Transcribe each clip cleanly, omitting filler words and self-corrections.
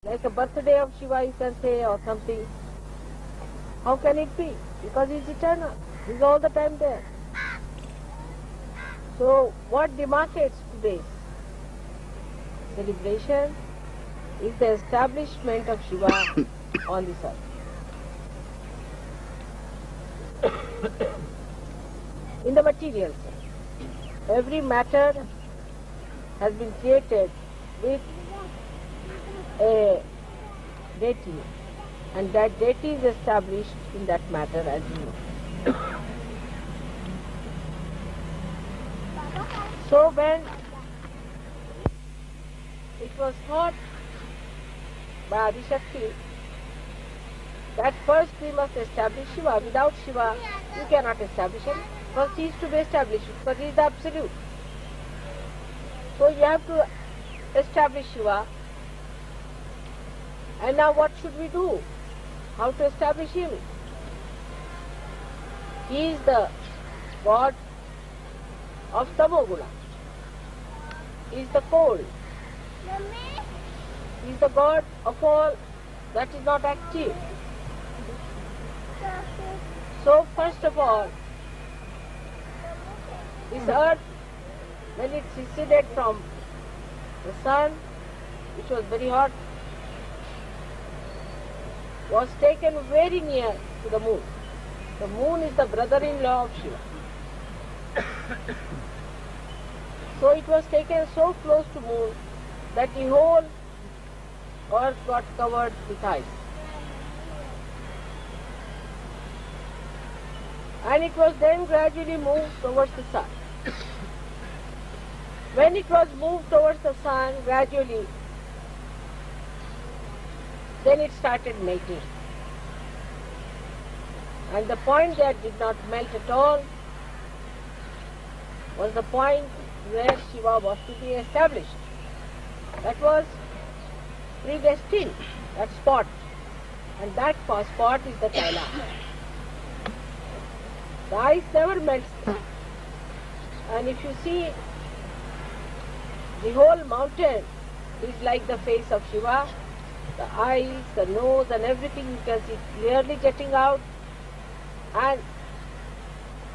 Like a birthday of Shiva, you can say, or something. How can it be? Because he's eternal. He's all the time there. So what demarcates today's celebration is the establishment of Shiva on this earth. In the material sense, every matter has been created with a deity, and that deity is established in that matter, as you know. So when it was thought by Adi Shakti that first we must establish Shiva. Without Shiva, you cannot establish him. First he is to be established, because he is the absolute. So you have to establish Shiva. And now what should we do? How to establish him? He is the God of Tamoguna. He is the cold. He is the God of all that is not active. So first of all, this earth, when it receded from the sun, which was very hot, was taken very near to the moon. The moon is the brother-in-law of Shiva. So it was taken so close to moon that the whole earth got covered with ice. And it was then gradually moved towards the sun. When it was moved towards the sun gradually, then it started melting. And the point that did not melt at all was the point where Shiva was to be established. That was predestined, that spot. And that spot is the Kailash. The ice never melts. And if you see, the whole mountain is like the face of Shiva. The eyes, the nose and everything you can see clearly jetting out. And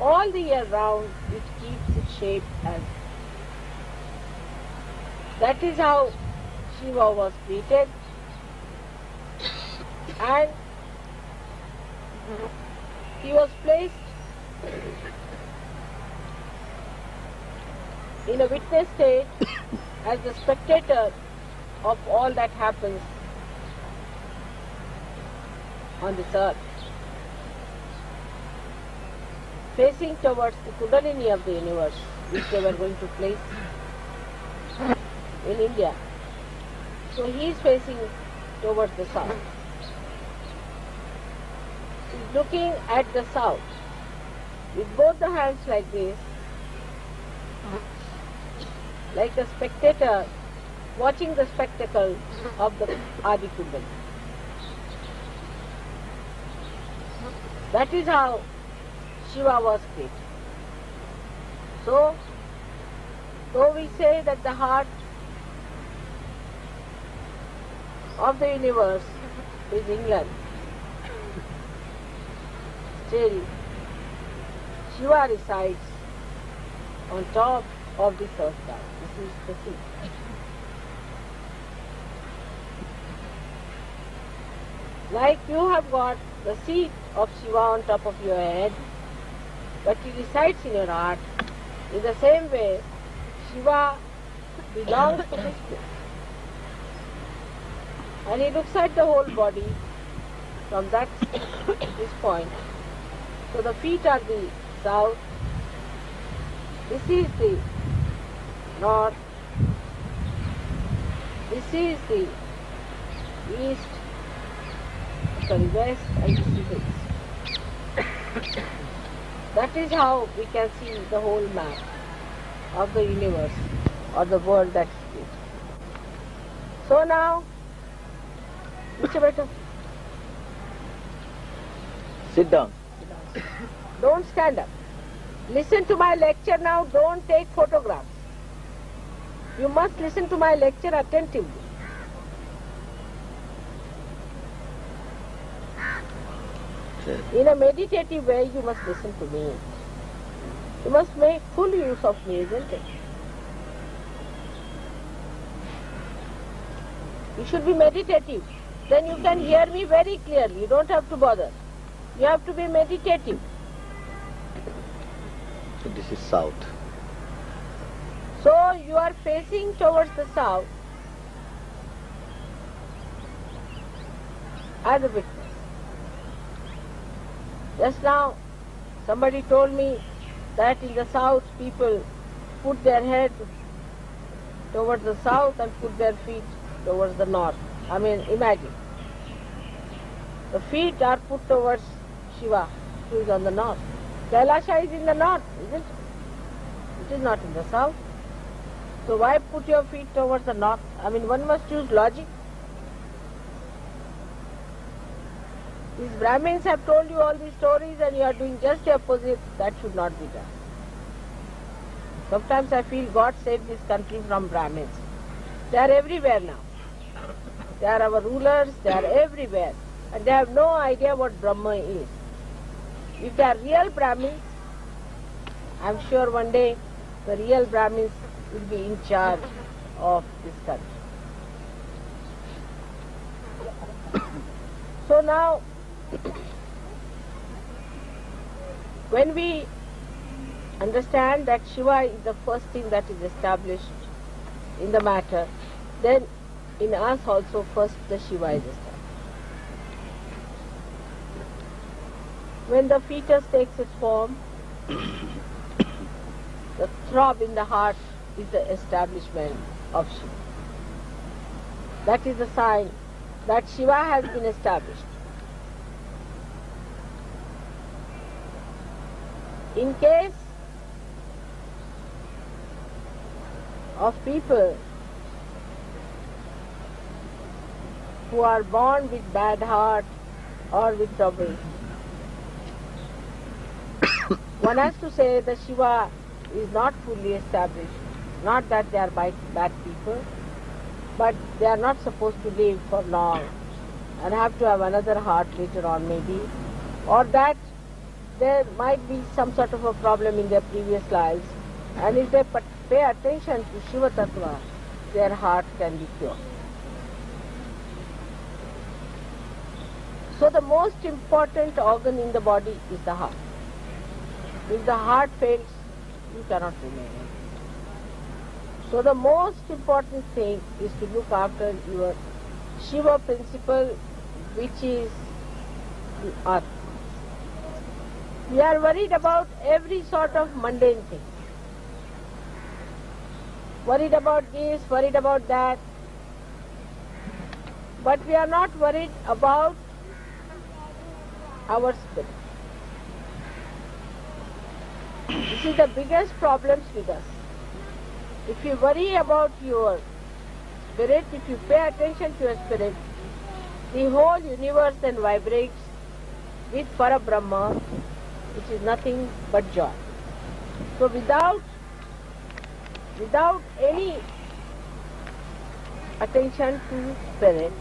all the year round it keeps its shape as. That is how Shiva was created. And he was placed in a witness state as the spectator of all that happens on this earth, facing towards the Kundalini of the universe, which they were going to place in India. So he is facing towards the south. He is looking at the south with both the hands like this, like a spectator watching the spectacle of the Adi Kundalini. That is how Shiva was created. So, though we say that the heart of the universe is England, still Shiva resides on top of this earth now. This is the sea. Like you have got the seat of Shiva on top of your head, but he resides in your heart. In the same way, Shiva belongs to this place. And he looks at the whole body from this point. So the feet are the south, this is the north, this is the east, west, and this is the east. That is how we can see the whole map of the universe or the world that is created. So now, sit down. Don't stand up. Listen to my lecture now, don't take photographs. You must listen to my lecture attentively. Yes. In a meditative way, you must listen to me. You must make full use of me, isn't it? You should be meditative. Then you can hear me very clearly. You don't have to bother. You have to be meditative. So this is south. So you are facing towards the south as a witness. Just now somebody told me that in the south people put their head towards the south and put their feet towards the north. I mean, imagine. The feet are put towards Shiva, who is on the north. Kailasha is in the north, isn't it? It is not in the south. So why put your feet towards the north? I mean, one must use logic. These Brahmins have told you all these stories and you are doing just the opposite. That should not be done. Sometimes I feel God saved this country from Brahmins. They are everywhere now. They are our rulers, they are everywhere. And they have no idea what Brahma is. If they are real Brahmins, I am sure one day the real Brahmins will be in charge of this country. So now, when we understand that Shiva is the first thing that is established in the matter, then in us also first the Shiva is established. When the fetus takes its form, the throb in the heart is the establishment of Shiva. That is the sign that Shiva has been established. In case of people who are born with bad heart or with trouble, one has to say that Shiva is not fully established. Not that they are bad people, but they are not supposed to live for long and have to have another heart later on maybe, or that there might be some sort of a problem in their previous lives, and if they pay attention to Shiva Tattva, their heart can be cured. So the most important organ in the body is the heart. If the heart fails, you cannot remain. So the most important thing is to look after your Shiva principle, which is the earth. We are worried about every sort of mundane thing. Worried about this, worried about that. But we are not worried about our spirit. This is the biggest problems with us. If you worry about your spirit, if you pay attention to your spirit, the whole universe then vibrates with Parabrahma, which is nothing but joy. So without any attention to spirit,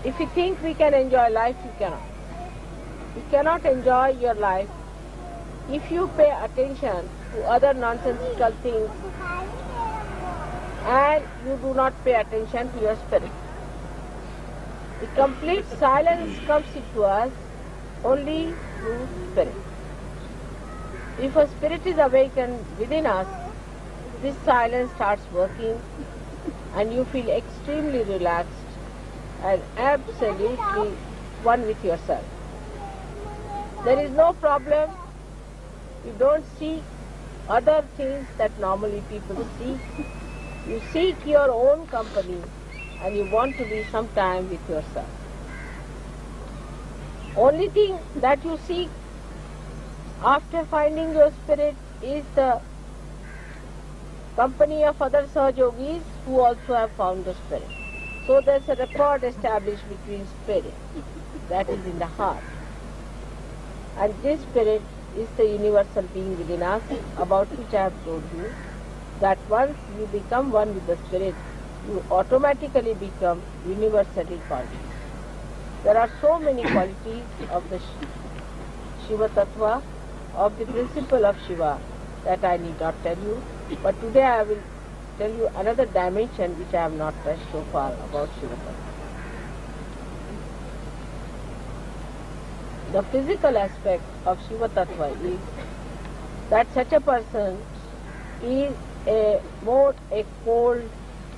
if you think we can enjoy life, you cannot. You cannot enjoy your life if you pay attention to other nonsensical things and you do not pay attention to your spirit. The complete silence comes into us only through spirit. If a spirit is awakened within us, this silence starts working and you feel extremely relaxed and absolutely one with yourself. There is no problem. You don't seek other things that normally people seek. You seek your own company and you want to be sometime with yourself. Only thing that you seek after finding your spirit is the company of other Sahajogis who also have found the spirit. So there's a rapport established between spirit that is in the heart. And this spirit is the universal being within us, about which I have told you, that once you become one with the spirit, you automatically become universally conscious. There are so many qualities of the Shiva Tattva, of the principle of Shiva, that I need not tell you. But today I will tell you another dimension which I have not touched so far about Shiva Tattva. The physical aspect of Shiva Tattva is that such a person is a cold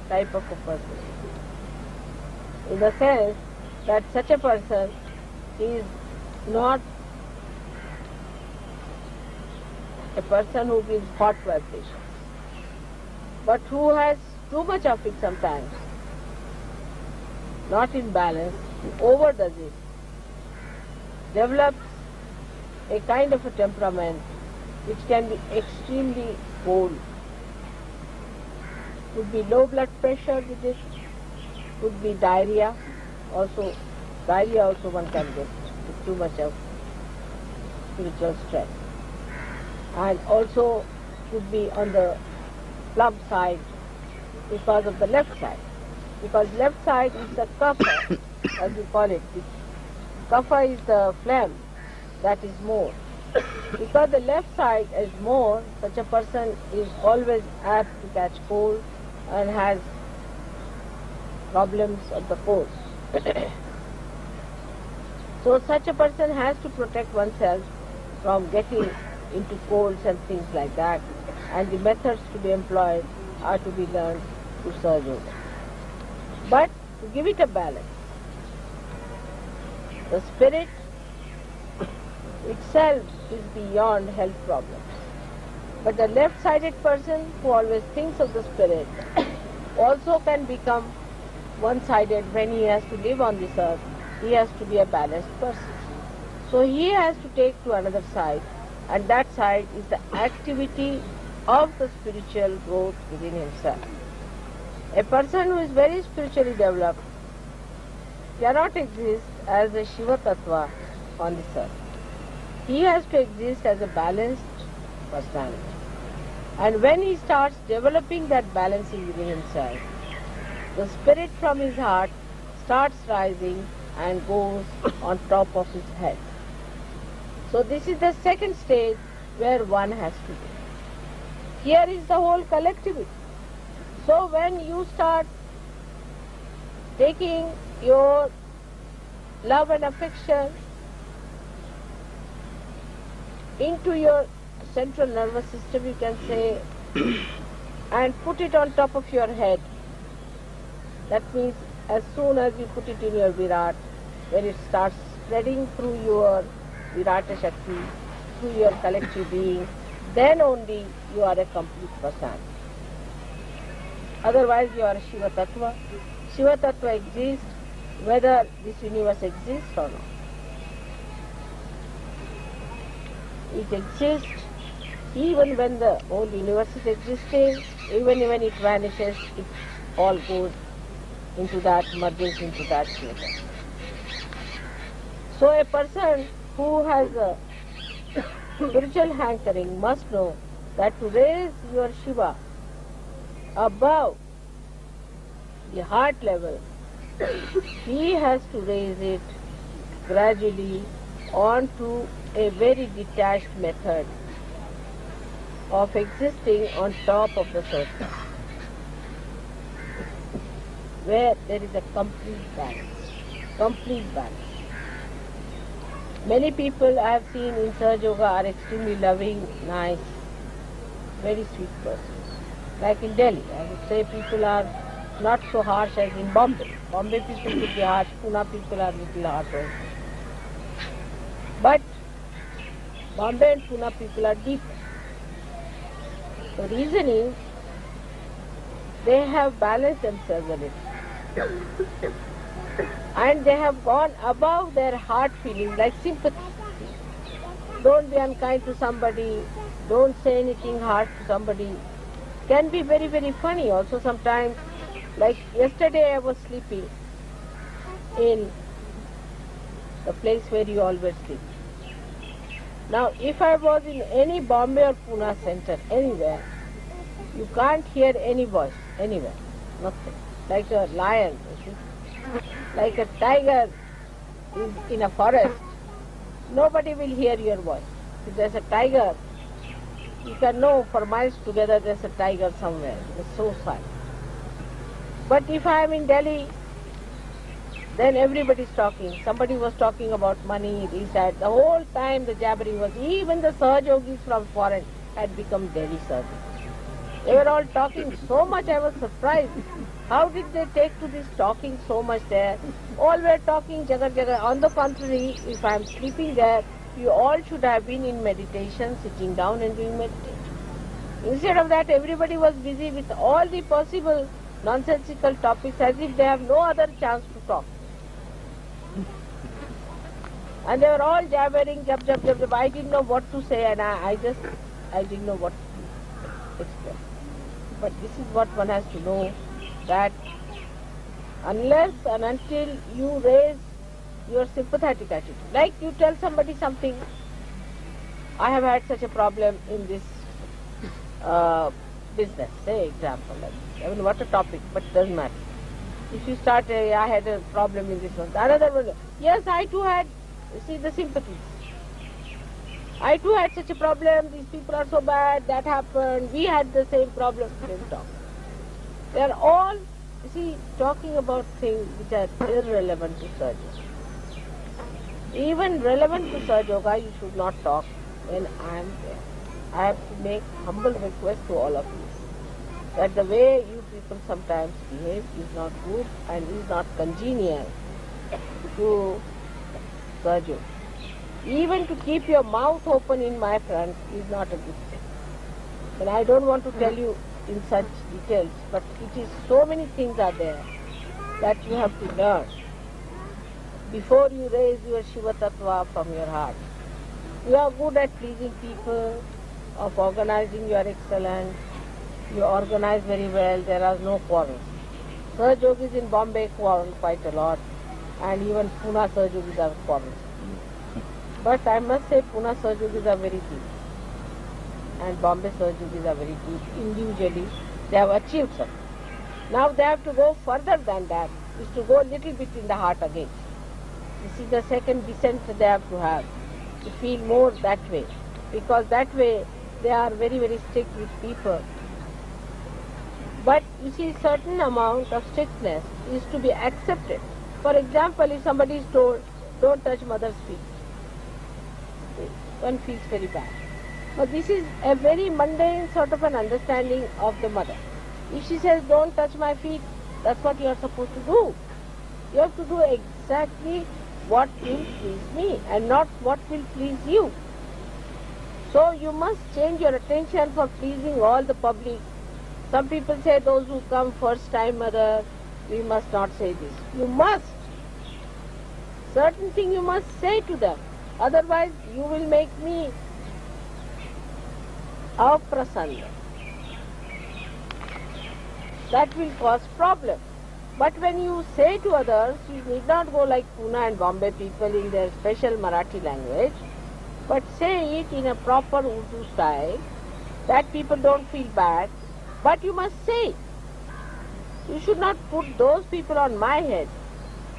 type of a person. In the sense that such a person is not a person who gives hot vibrations, but who has too much of it sometimes, not in balance, who overdoes it, develops a kind of a temperament which can be extremely cold. Could be low blood pressure with it, could be diarrhea also. Diarrhea also one can get with too much of spiritual stress. And also could be on the plump side because of the left side. Because left side is the kapha, as we call it. The kapha is the phlegm that is more. Because the left side is more, such a person is always apt to catch cold and has problems of the cold. So such a person has to protect oneself from getting into colds and things like that, and the methods to be employed are to be learned through Sahaja Yoga. But to give it a balance, the spirit itself is beyond health problems. But the left-sided person who always thinks of the spirit also can become one-sided when he has to live on this earth. He has to be a balanced person. So he has to take to another side, and that side is the activity of the spiritual growth within himself. A person who is very spiritually developed cannot exist as a Shiva Tattva on this earth. He has to exist as a balanced personality. And when he starts developing that balancing within himself, the spirit from his heart starts rising and goes on top of his head. So this is the second stage where one has to be. Here is the whole collectivity. So when you start taking your love and affection into your central nervous system, you can say, and put it on top of your head, that means as soon as you put it in your Virat, when it starts spreading through your Virata Shakti, through your collective being, then only you are a complete person. Otherwise you are a Shiva Tattva. Shiva Tattva exists whether this universe exists or not. It exists even when the whole universe is existing, even when it vanishes, it all goes into that, merges into that Shiva Tattva. So a person who has a spiritual hankering must know that to raise your Shiva above the heart level, he has to raise it gradually onto a very detached method of existing on top of the surface, where there is a complete balance, complete balance. Many people I have seen in Sahaja Yoga are extremely loving, nice, very sweet persons. Like in Delhi, I would say people are not so harsh as in Bombay. Bombay people could be harsh, Pune people are little harsh also. But Bombay and Pune people are deeper. The reason is they have balanced themselves a little. And they have gone above their heart feeling, like sympathy. Don't be unkind to somebody, don't say anything harsh to somebody. Can be very, very funny also sometimes. Like yesterday I was sleeping in the place where you always sleep. Now if I was in any Bombay or Pune center, anywhere, you can't hear any voice, anywhere, nothing. Like a lion, like a tiger is in a forest, nobody will hear your voice. If there's a tiger, you can know for miles together there's a tiger somewhere. It's so silent. But if I am in Delhi, then everybody's talking. Somebody was talking about money, this, that. The whole time the jabbering was, even the Sahajogis from foreign had become Delhi Sahajogis. They were all talking so much, I was surprised. How did they take to this talking so much there? All were talking jagar jagar. On the contrary, if I am sleeping there, you all should have been in meditation, sitting down and doing meditation. Instead of that, everybody was busy with all the possible nonsensical topics as if they have no other chance to talk. And they were all jabbering, jab, jab, jab, jab. I didn't know what to say, and I didn't know what to explain. But this is what one has to know, that unless and until you raise your sympathetic attitude, like you tell somebody something, I have had such a problem in this business, say example, like this. I mean, what a topic, but it doesn't matter. If you start, I had a problem in this one, the another one, yes, I too had, see the sympathies. I too had such a problem, these people are so bad, that happened, we had the same problem, same talk. They are all, you see, talking about things which are irrelevant to Sahaja. Even relevant to Sahaja Yoga, you should not talk when I am there. I have to make humble request to all of you that the way you people sometimes behave is not good and is not congenial to Sahaja Yoga. Even to keep your mouth open in my front is not a good thing. And I don't want to tell you in such details, but it is so many things are there that you have to learn before you raise your Shiva Tattva from your heart. You are good at pleasing people, of organizing, you are excellent, you organize very well, there are no quarrels. Sahaja Yogis in Bombay quarrel quite a lot, and even Pune Sahaja Yogis are quarrels. But I must say Pune Sahaja Yogis are very deep, and Bombay Sahaja Yogis are very deep. Individually, they have achieved something. Now they have to go further than that, is to go a little bit in the heart again. This is the second descent they have to have, to feel more that way, because that way they are very, very strict with people. But you see, certain amount of strictness is to be accepted. For example, if somebody is told, don't touch mother's feet, one feels very bad. But this is a very mundane sort of an understanding of the mother. If she says, don't touch my feet, that's what you are supposed to do. You have to do exactly what will please me and not what will please you. So you must change your attention for pleasing all the public. Some people say those who come first time, mother, we must not say this. You must. Certain thing you must say to them. Otherwise you will make me aprasanna. That will cause problem. But when you say to others, you need not go like Pune and Bombay people in their special Marathi language, but say it in a proper Urdu style, that people don't feel bad, but you must say it. You should not put those people on my head.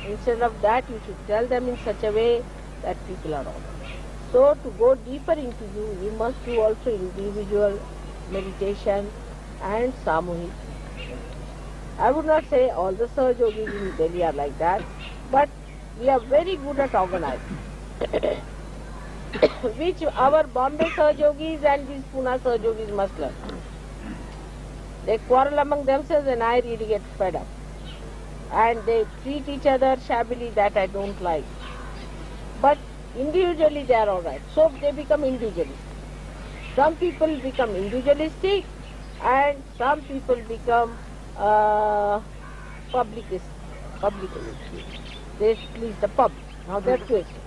Instead of that, you should tell them in such a way that people are all right. So to go deeper into you must do also individual meditation and samuhik. I would not say all the Sahaja Yogis in Delhi are like that, but we are very good at organizing. Which our Bombay Sahaja Yogis and these Pune Sahaja Yogis must learn. They quarrel among themselves and I really get fed up. And they treat each other shabbily, that I don't like. But individually they are all right. So they become individualistic. Some people become individualistic and some people become publicist. They please the public. Now they are two extremes.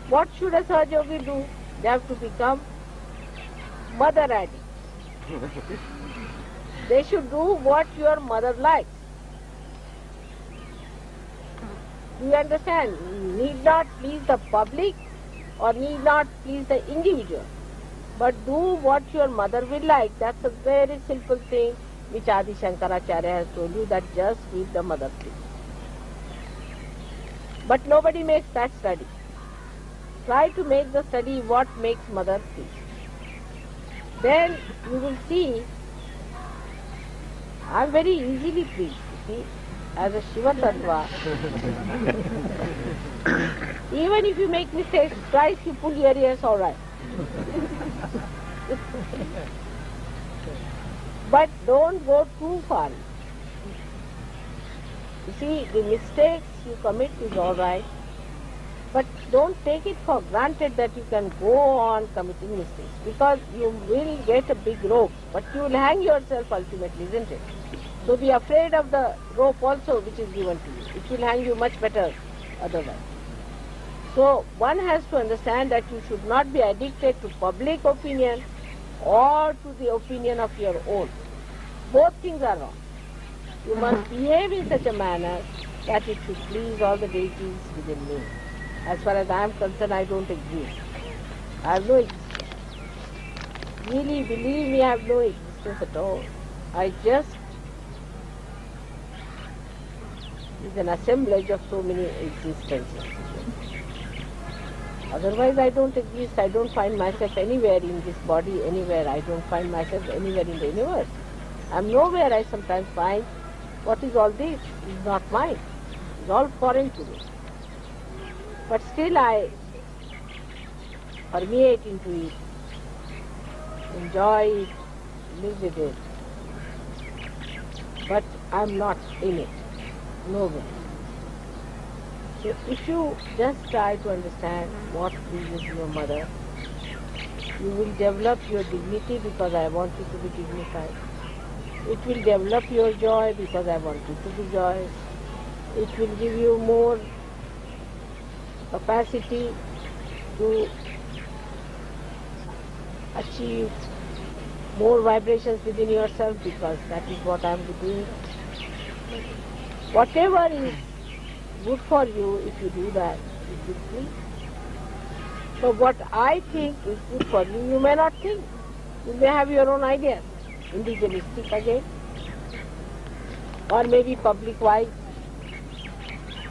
What should a Sahaja Yogi do? They have to become mother addicts. They should do what your mother likes. Do you understand? Need not please the public or need not please the individual, but do what your mother will like. That's a very simple thing which Adi Shankaracharya has told you, that just give the mother please. But nobody makes that study. Try to make the study what makes mother peace. Then you will see, I am very easily pleased, you see, as a Shiva Tattva. Even if you make mistakes, twice you pull your ears, all right. But don't go too far. You see, the mistakes you commit is all right, but don't take it for granted that you can go on committing mistakes, because you will get a big rope, but you will hang yourself ultimately, isn't it? So be afraid of the rope also which is given to you. It will hang you much better otherwise. So one has to understand that you should not be addicted to public opinion or to the opinion of your own. Both things are wrong. You must behave in such a manner that it should please all the deities within me. As far as I am concerned, I don't exist. I have no existence. Really, believe me, I have no existence at all. I just is an assemblage of so many existences. Otherwise, I don't exist. I don't find myself anywhere in this body, anywhere. I don't find myself anywhere in the universe. I am nowhere. I sometimes find, what is all this? It is not mine. It is all foreign to me. But still I permeate into it, enjoy it, live with it. But I am not in it. Nowhere. So if you just try to understand what pleases your mother, you will develop your dignity because I want you to be dignified. It will develop your joy because I want you to be joyous. It will give you more capacity to achieve more vibrations within yourself because that is what I am doing. Whatever is good for you, if you do that, it will please. So what I think is good for you, you may not think. You may have your own ideas, individualistic again, or maybe public-wise.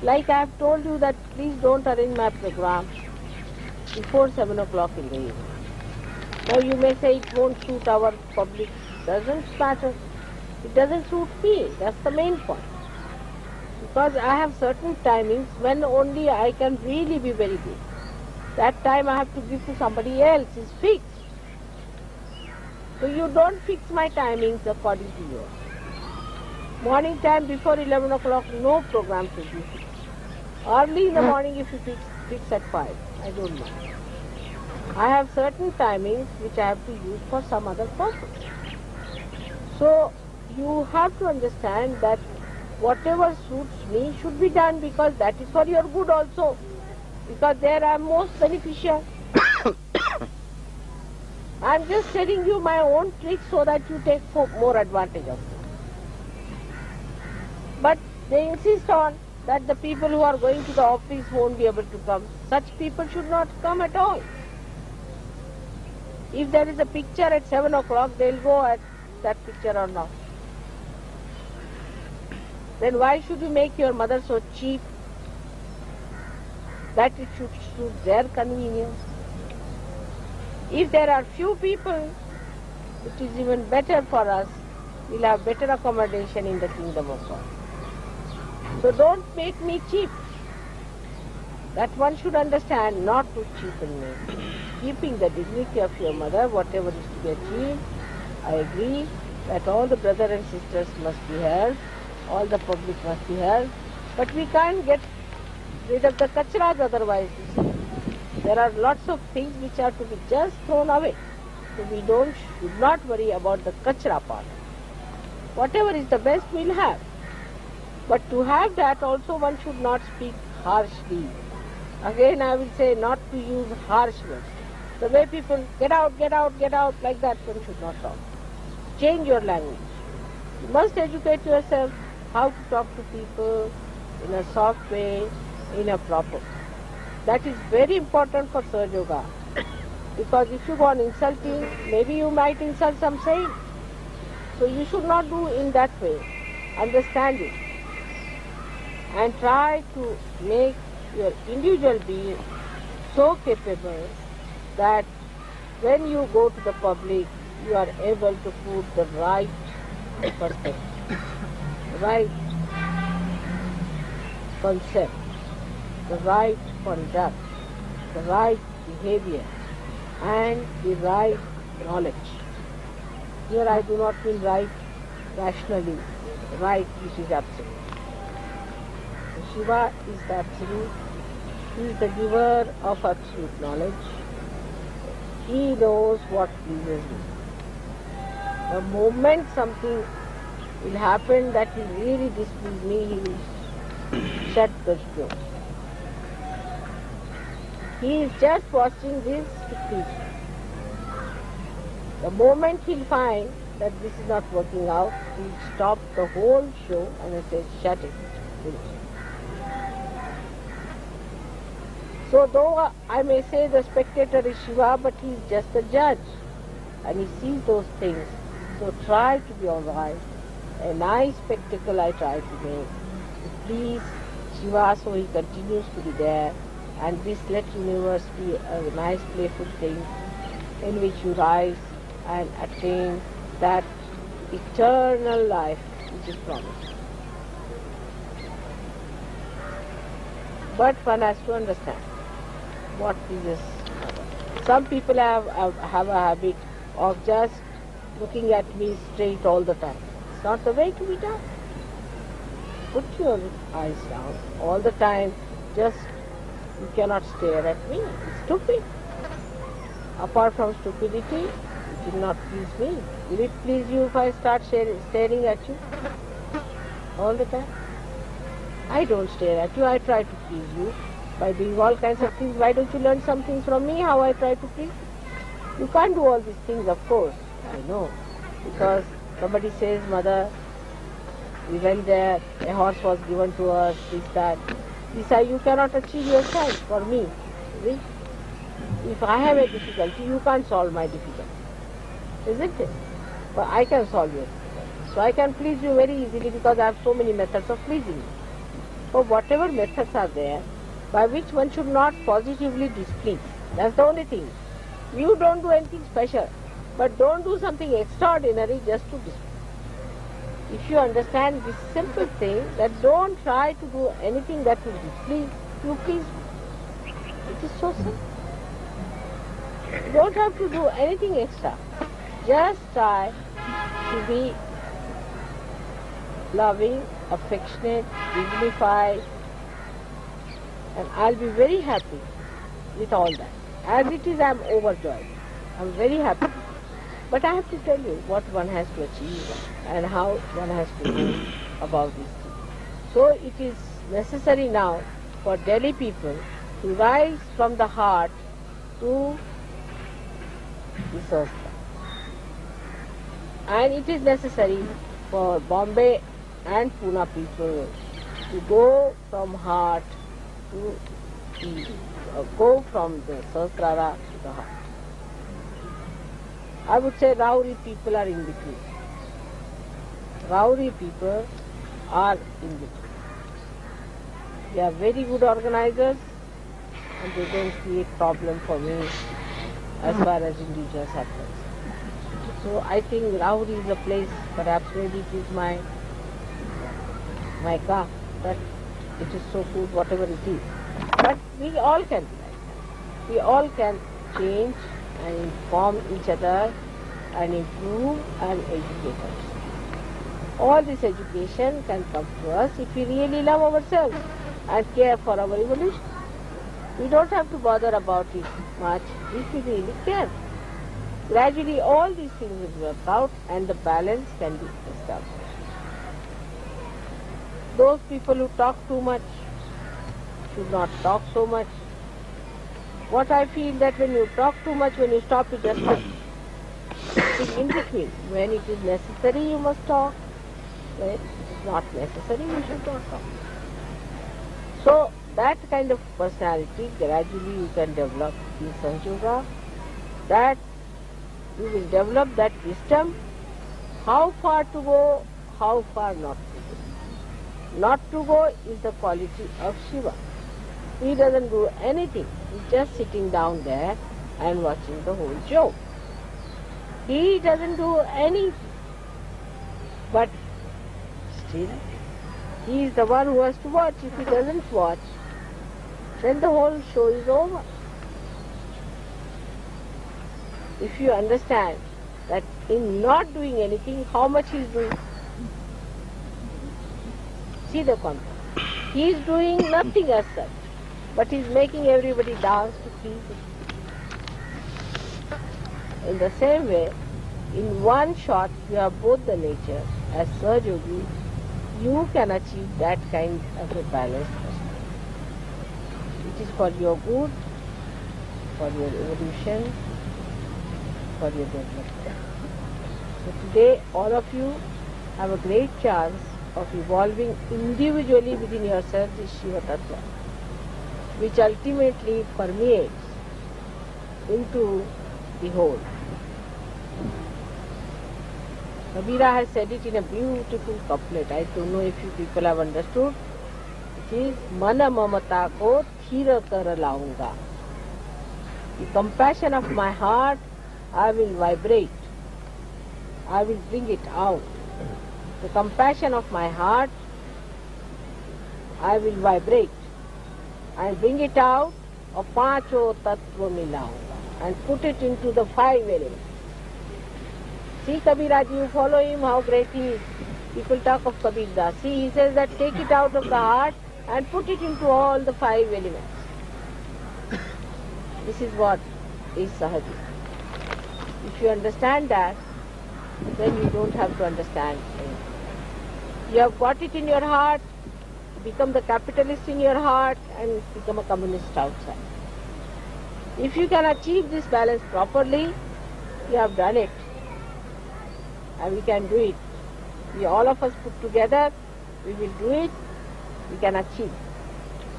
Like I have told you that please don't arrange my program before 7 o'clock in the evening. Now you may say it won't suit our public. Doesn't matter. It doesn't suit me. That's the main point. Because I have certain timings when only I can really be very good. That time I have to give to somebody else. It's fixed. So you don't fix my timings according to yours. Morning time before 11 o'clock, no program should be fixed. Early in the morning if you fix at 5, I don't mind. I have certain timings which I have to use for some other purpose. So you have to understand that whatever suits me should be done because that is for your good also. Because there I am most beneficial. I am just telling you my own tricks so that you take more advantage of it. But they insist on that the people who are going to the office won't be able to come. Such people should not come at all. If there is a picture at 7 o'clock, they will go at that picture or not. Then why should you make your mother so cheap that it should suit their convenience? If there are few people, it is even better for us. We will have better accommodation in the kingdom of God. So don't make me cheap. That one should understand, not to cheapen me. Keeping the dignity of your mother, whatever is to be achieved, I agree that all the brothers and sisters must be heard, all the public must be heard, but we can't get rid of the kachras otherwise. You see. There are lots of things which are to be just thrown away. So we should not worry about the kachra part. Whatever is the best we'll have. But to have that also one should not speak harshly. Again I will say not to use harsh words. The way people get out, like that one should not talk. Change your language. You must educate yourself how to talk to people in a soft way, in a proper. That is very important for Sahaja Yoga. Because if you go on insulting, maybe you might insult some saint. So you should not do in that way. Understand it. And try to make your individual being so capable that when you go to the public, you are able to put the right perspective, right concept, the right conduct, the right behavior, and the right knowledge. Here I do not mean right rationally, right which is absolute. Shiva is the absolute. He is the giver of absolute knowledge. He knows what pleases me. The moment something will happen that will really displease me, he will shut the door. He is just watching this to please me. The moment he'll find that this is not working out, he'll stop the whole show and he'll say, shut it. Finish. So though I may say the spectator is Shiva, but he is just a judge and he sees those things. So try to be alright. A nice spectacle I try to make. Please Shiva, so he continues to be there, and this let universe be a nice playful thing in which you rise and attain that eternal life which is promised. But one has to understand what pleases others. Some people have a habit of just looking at me straight all the time. It's not the way to be done. Put your eyes down all the time. Just you cannot stare at me. It's stupid. Apart from stupidity, it will not please me. Will it please you if I start staring at you all the time? I don't stare at you. I try to please you by doing all kinds of things. Why don't you learn something from me, how I try to please? You can't do all these things, of course. I know. Because somebody says, Mother, we went there, a horse was given to us, this, that. This you cannot achieve yourself for me. See? If I have a difficulty, you can't solve my difficulty. Isn't it? But I can solve your difficulty. So I can please you very easily because I have so many methods of pleasing you. So whatever methods are there, by which one should not positively displease. That's the only thing. You don't do anything special, but don't do something extraordinary just to displease. If you understand this simple thing, that don't try to do anything that will displease, you please. It is so simple. You don't have to do anything extra. Just try to be loving, affectionate, dignified, and I'll be very happy with all that. As it is, I'm overjoyed. I'm very happy. But I have to tell you what one has to achieve and how one has to go about these things. So it is necessary now for Delhi people to rise from the heart to the Sahasra. And it is necessary for Bombay and Pune people to go from heart to go from the Sahasrara to the heart. I would say Rauri people are in between. Rauri people are in between. They are very good organizers and they don't create problem for me as far as individuals are concerned. So I think Rauri is a place, perhaps maybe it is my car, that it is so good whatever it is. But we all can be like that. We all can change and inform each other and improve and educate us. All this education can come to us if we really love ourselves and care for our evolution. We don't have to bother about it much if we really care. Gradually all these things will work out and the balance can be established. Those people who talk too much should not talk so much. What I feel that when you talk too much, when you stop, you just stop. In between. When it is necessary, you must talk. When it is not necessary, you should not talk. So that kind of personality gradually you can develop in Sanjoga, that you will develop that wisdom, how far to go, how far not to go. Not to go is the quality of Shiva. He doesn't do anything. He's just sitting down there and watching the whole show. He doesn't do anything. But still, he is the one who has to watch. If he doesn't watch, then the whole show is over. If you understand that in not doing anything, how much he is doing. See the concept. He is doing nothing as such, but he is making everybody dance to please him. In the same way, in one shot you have both the nature. As Sahaja Yogi, you can achieve that kind of a balanced personality. It is for your good, for your evolution, for your development. So today all of you have a great chance of evolving individually within yourself this Shiva Tattva, which ultimately permeates into the whole. Kabira has said it in a beautiful couplet. I don't know if you people have understood. It is Mana mamata ko thira kar launga. The compassion of my heart I will vibrate. I will bring it out. The compassion of my heart I will vibrate and bring it out of Pancho Tattva milaunga and put it into the 5 elements. See Kabiraj, you follow him, how great he is. People talk of Kabir Das. See, he says that take it out of the heart and put it into all the 5 elements. This is what is Sahaja. If you understand that, then you don't have to understand anything. You have got it in your heart, become the capitalist in your heart and become a communist outside. If you can achieve this balance properly, you have done it. And we can do it. We all of us put together, we will do it, we can achieve.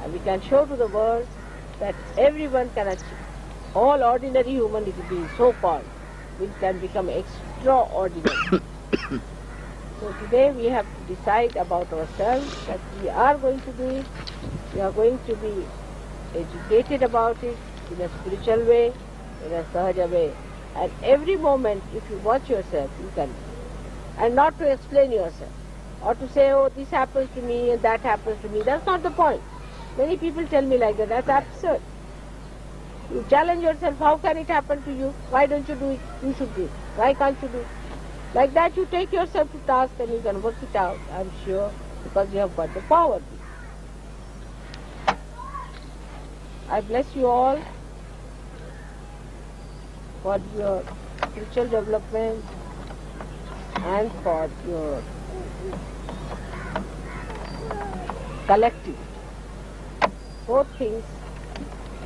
And we can show to the world that everyone can achieve. All ordinary human beings, so-called, we can become extraordinary. So today we have to decide about ourselves that we are going to do it, we are going to be educated about it in a spiritual way, in a Sahaja way. And every moment, if you watch yourself, you can. And not to explain yourself, or to say, oh, this happens to me and that happens to me. That's not the point. Many people tell me like that. That's absurd. You challenge yourself, how can it happen to you? Why don't you do it? You should do it. Why can't you do it? Like that you take yourself to task and you can work it out, I'm sure, because you have got the power. I bless you all for your spiritual development and for your collective. Both things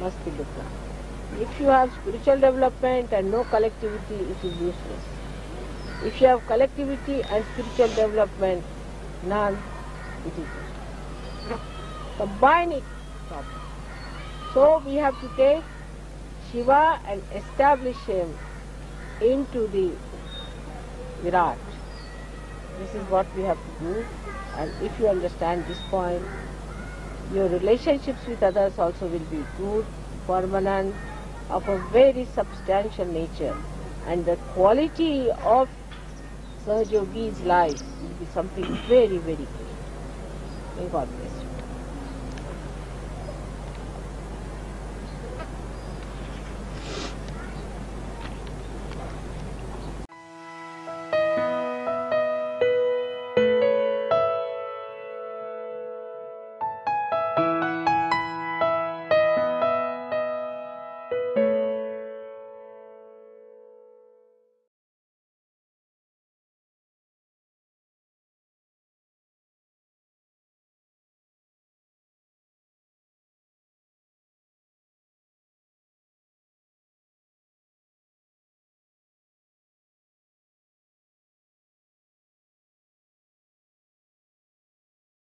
must be looked at. If you have spiritual development and no collectivity, it is useless. If you have collectivity and spiritual development, none, it is useless. Combine it properly. So we have to take Shiva and establish him into the Virat. This is what we have to do, and if you understand this point, your relationships with others also will be good, permanent, of a very substantial nature, and the quality of Sahaja Yogi's life will be something very, very good. May God bless.